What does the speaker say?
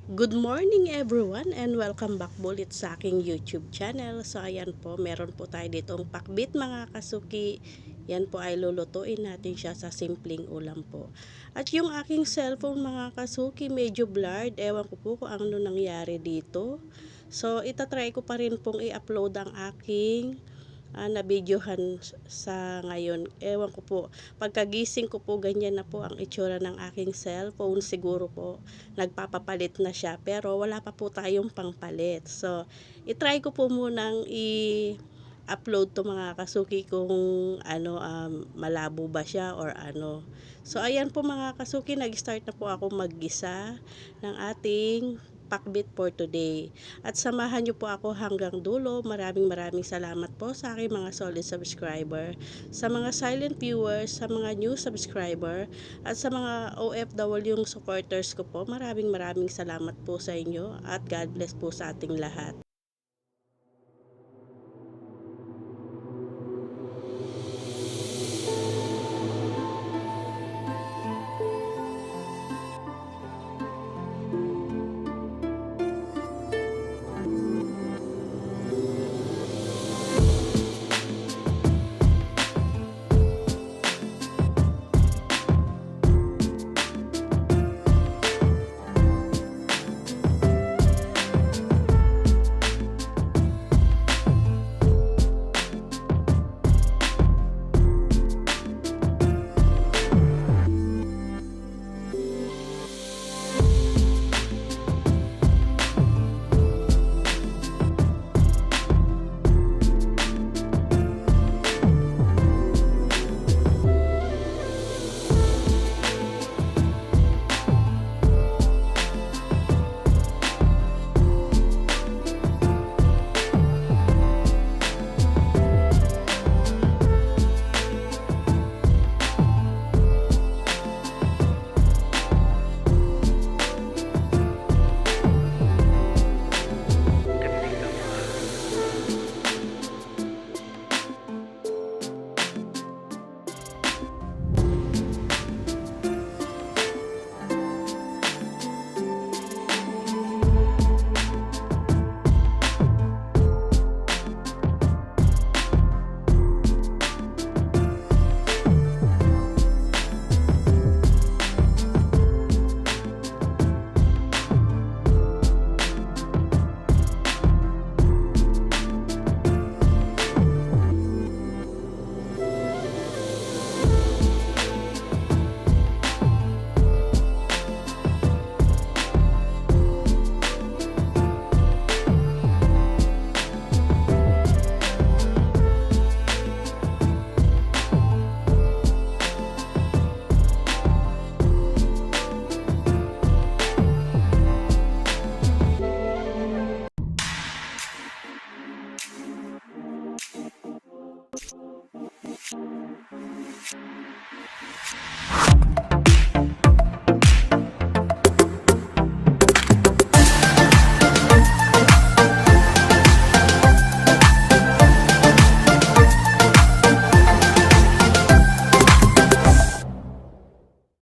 Good morning everyone and welcome back ulit sa aking YouTube channel. So ayan po, meron po tayo ditong pakbit mga kasuki. Yan po ay lulutuin natin siya sa simpleng ulam po. At yung aking cellphone mga kasuki medyo blurred. Ewan ko po kung ano nangyari dito. So itatry ko pa rin pong i-upload ang aking na videohan sa ngayon. Ewan ko po. Pagkagising ko po, ganyan na po ang itsura ng aking cellphone. Siguro po, nagpapapalit na siya. Pero wala pa po tayong pangpalit. So, itry ko po munang upload to mga kasuki kung malabo ba siya or ano. So, ayan po mga kasuki, nag-start na po ako maggisa ng ating pakbit for today. At samahan niyo po ako hanggang dulo. Maraming salamat po sa aking mga solid subscriber, sa mga silent viewers, sa mga new subscriber, at sa mga OFW yung supporters ko po. Maraming salamat po sa inyo at God bless po sa ating lahat.